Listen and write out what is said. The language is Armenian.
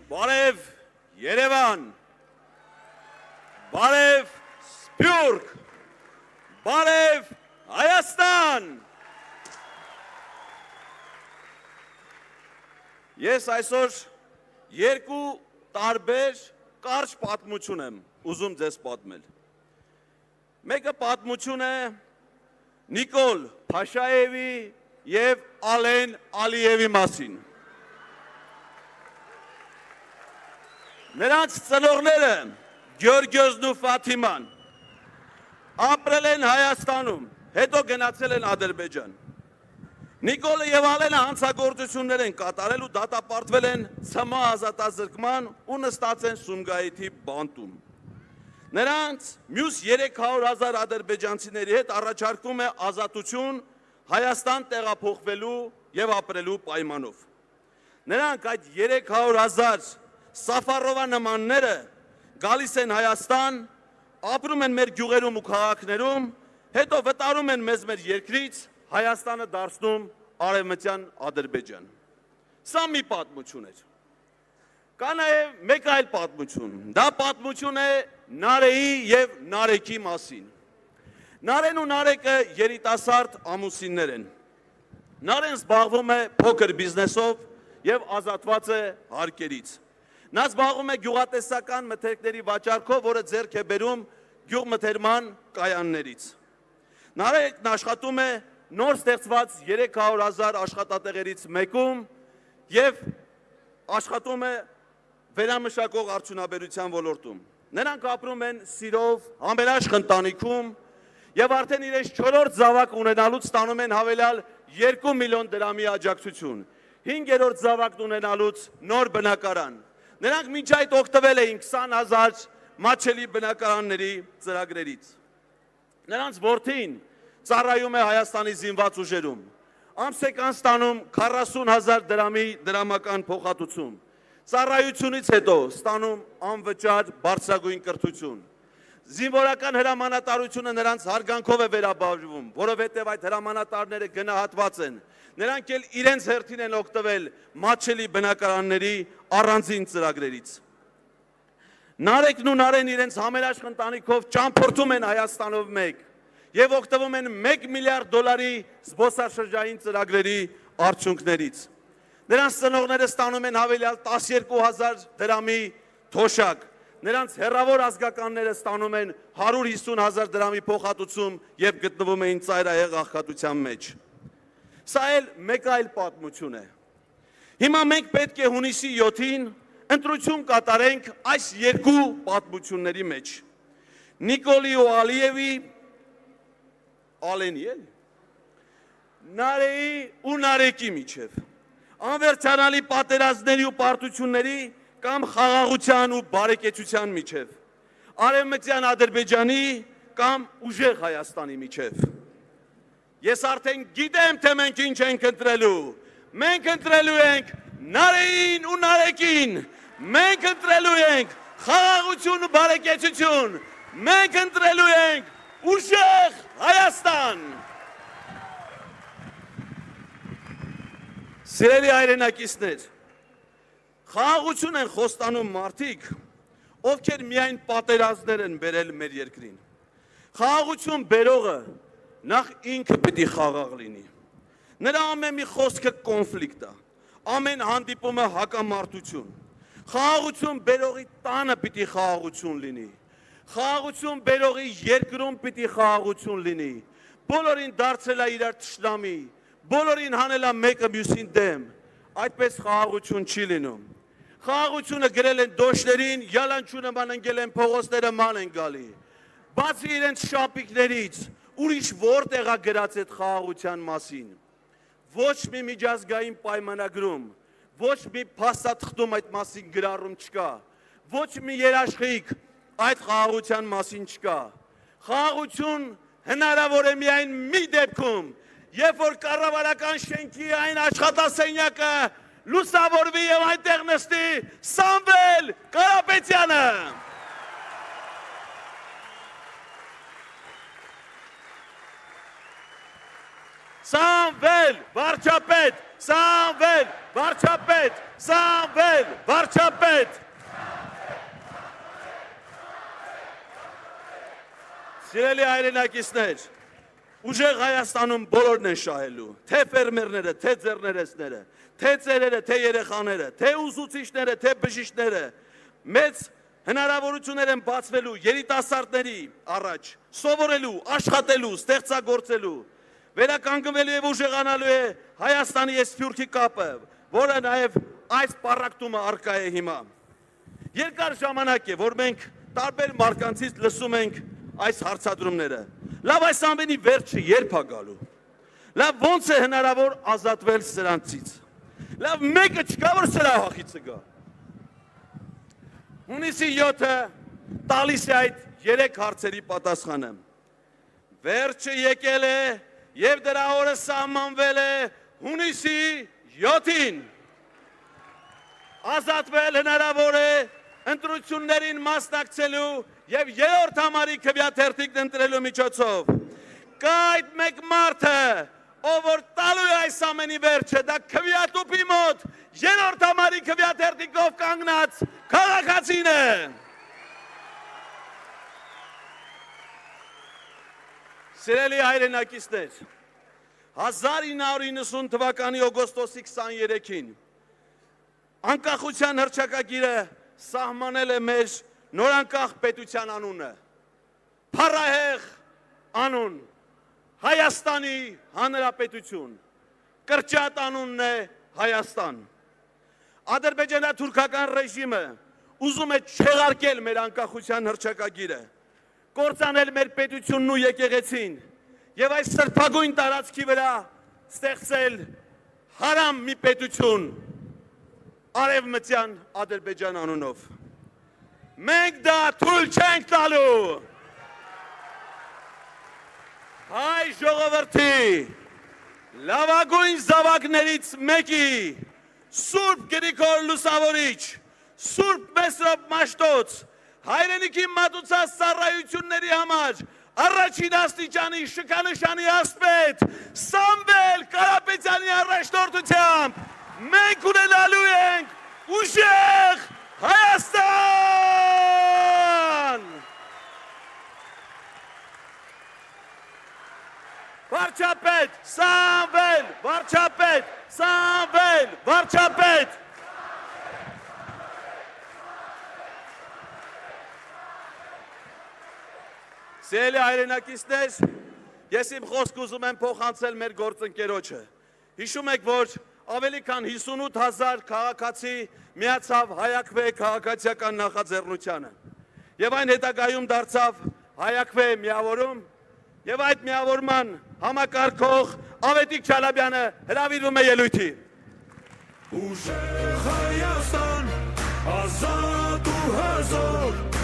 Բարև Երևան, բարև Սփյուռք, բարև Հայաստան։ Ես այսօր երկու տարբեր կարճ պատմություն եմ ուզում ձեզ պատմել։ Մեկը պատմություն է Նիկոլ Փաշաևի և Ալեն Ալիևի մասին։ Նրանց ծնողները Գյորգյոսն ու Ֆաթիման ապրել են Հայաստանում, հետո գնացել են Ադրբեջան։ Նիկոլը և Ալենը հանցագործություններ են կատարել ու դատապարտվել են ՑՄ ազատազրկման ու նստած են Սումգայիթի բանտում։ Նրանց մյուս 300,000 ադրբեջանցիների հետ առաջարկում է ազատություն Հայաստան տեղափոխվելու և ապրելու պայմանով։ Նրանք այդ 300,000 Սաֆարովա նմանները գալիս են Հայաստան, ապրում են մեր գյուղերում ու քաղաքներում, հետո վտարում են մեզ մեր երկրից, Հայաստանը դարձնում Արևմտյան Ադրբեջան։ Սա մի պատմություն էր։ Կա նաև մեկ այլ պատմություն։ Դա պատմություն է Նարեի և Նարեկի մասին։ Նարեն ու Նարեկը երիտասարդ ամուսիններ են։ Նարեն զբաղվում է փոքր բիզնեսով և ազատված է հարկերից։ Նա զբաղվում է գյուղատեսական մթերքների վաճառքով, որը ձեռք է բերում գյուղմթերման կայաններից։ Նարեկն աշխատում է նոր ստեղծված 300,000 աշխատատեղերից մեկում և աշխատում է վերամշակող արդյունաբերության ոլորտում։ Նրանք ապրում են սիրով, համերաշխ ընտանիքում և արդեն իրենց 4-րդ զավակ ունենալուց ստանում են հավելյալ 2 միլիոն դրամի աջակցություն, 5-րդ զավակն ունենալուց նոր բնակարան։ Նրանք մինչ այդ օգտվել էին 20,000 մատչելի բնակարանների ծրագրերից։ Նրանց որդին ծառայում է Հայաստանի զինված ուժերում։ Ամսական ստանում 40,000 դրամի դրամական փոխհատուցում։ Ծառայությունից հետո ստանում անվճար բարձրագույն կրթություն։ Զինվորական հրամանատարությունը նրանց հարգանքով է վերաբերվում, որովհետև այդ հրամանատարները գնահատված են։ Նրանք էլ իրենց հերթին են օգտվել մատչելի բնակարանների առանձին ծրագրերից։ Նարեկն ու Նարեն իրենց համերաշխ ընտանիքով ճամփորդում են Հայաստանով մեկ և օգտվում են $1 միլիարդ զբոսաշրջային ծրագրերի արդյունքներից։ Նրանց ծնողները ստանում են հավելյալ 12,000 դրամի թոշակ։ Նրանց հեռավոր ազգականները ստանում են 150,000 դրամի փոխհատուցում և գտնվում էին ծայրահեղ աղքատության մեջ։ Սա էլ մեկ այլ պատմություն է։ Հիմա մենք պետք է հունիսի 7-ին ընտրություն կատարենք այս երկու պատմությունների մեջ։ Նիկոլի ու Ալիևի, Ալենի էլ, Նարեի ու Նարեկի միջև, անվերջանալի պատերազմների ու պարտությունների կամ խաղաղության ու բարեկեցության միջև, Արևմտյան Ադրբեջանի կամ ուժեղ Հայաստանի միջև։ Ես արդեն գիտեմ, թե մենք ինչ ենք ընտրելու։ Մենք ընտրելու ենք Նարեին ու Նարեկին։ Մենք ընտրելու ենք խաղաղություն ու բարեկեցություն։ Մենք ընտրելու ենք ուժեղ Հայաստան։ Սիրելի հայրենակիցներ, խաղաղություն են խոստանում մարդիկ, ովքեր միայն պատերազմներ են բերել մեր երկրին։ Խաղաղություն բերողը նախ ինքը պիտի խաղաղ լինի։ Նրա ամեն մի խոսքը կոնֆլիկտ է, ամեն հանդիպումը հակամարտություն։ Խաղաղություն բերողի տանը պիտի խաղաղություն լինի։ Խաղաղություն բերողի երկրում պիտի խաղաղություն լինի։ Բոլորին դարձել է իրար թշնամի, բոլորին հանել է մեկը մյուսին դեմ։ Այդպես խաղաղություն չի լինում։ Խաղաղությունը գրել են դոշներին, յալանչունը ման ընկել են փողոցները ման են գալի։ Բացի իրենց շապիկներից, ուրիշ որտեղ է գրած այդ խաղաղության մասին։ Ոչ մի միջազգային պայմանագրում, ոչ մի փաստաթղթում այդ մասին գրառում չկա, ոչ մի երաշխիք այդ խաղաղության մասին չկա։ Խաղաղություն հնարավոր է միայն մի դեպքում, երբ որ կառավարական շենքի այն աշխատասենյակը լուսավորվի և այնտեղ նստի Սամվել Կարապետյանը։ Սամվել վարչապետ, Սամվել վարչապետ, Սամվել վարչապետ։ Սիրելի հայրենակիցներ, ուժեղ Հայաստանում բոլորն են շահելու, թե ֆերմերները, թե ձեռներեցները, թե ծերերը, թե երեխաները, թե ուսուցիչները, թե բժիշկները, մեծ հնարավորություններ են բացվելու երիտասարդների առաջ, սովորելու, աշխատելու, ստեղծագործելու, վերականգնվելու եւ ուժեղանալու է Հայաստանի եւ Սփյուռքի կապը, որը նաեւ այս պառակտումը արկա է հիմա։ Երկար ժամանակ է, որ մենք տարբեր մարկանցից լսում ենք այս հարցադրումները։ Լավ, այս ամենի վերջը երբ է գալու։ Լավ, ոնց է հնարավոր ազատվել սրանցից։ Լավ, մեկը չկա, որ սրա հախիցը գա։ Հունիսի 7-ը տալիս է այդ 3 հարցերի պատասխանը։ Վերջը եկել է եւ դրա օրը սահմանվել է հունիսի 7-ին։ Ազատվել հնարավոր է ընտրություններին մասնակցելու եւ 3-րդ համարի քվեաթերթիկն ընտրելու միջոցով։ Կա այդ մեկ մարդը, ով որ տալու է այս ամենի վերջը, դա քվեատուփի մոտ 3-րդ համարի քվեաթերթիկով կանգնած քաղաքացին է։ Սիրելի հայրենակիցներ, 1990 թվականի օգոստոսի 23-ին անկախության հռչակագիրը սահմանել է մեր նորանկախ պետության անունը, փառահեղ անուն, Հայաստանի Հանրապետություն, կրճատ անունն է Հայաստան։ Ադրբեջանա-թուրքական ռեժիմը ուզում է չեղարկել մեր անկախության հռչակագիրը, կործանել մեր պետությունն ու եկեղեցին եւ այս սրբագույն տարածքի վրա ստեղծել հարամ մի պետություն արևմտյան Ադրբեջան անունով։ Մենք դա թույլ չենք տալու։ Հայ ժողովրդի լավագույն զավակներից մեկի Սուրբ Գրիգոր Լուսավորիչ, Սուրբ Մեսրոպ Մաշտոց, հայրենիքի մատուցած ծառայությունների համար առաջին աստիճանի շքանշանի ասպետ Սամվել Կարապետյանի առաջնորդությամբ մենք ունենալու ենք ուժեղ Հայաստան։ Վարչապետ, Սամվել, վարչապետ, Սամվել, վարչապետ։ Սիրելի հայրենակիցներ, ես իմ խոսք ուզում եմ փոխանցել մեր գործընկերոջը։ Հիշում եք, որ ավելի քան 58,000 քաղաքացի միացավ Հայաքվե քաղաքացիական նախաձեռնությանը։ Եվ այն հետագայում դարձավ Հայաքվե միավորում, եւ այդ միավորման համակարգող Ավետիք Չալաբյանը հրավիրվում է ելույթի։ Ուժեղ Հայաստան, ազատ ու հզոր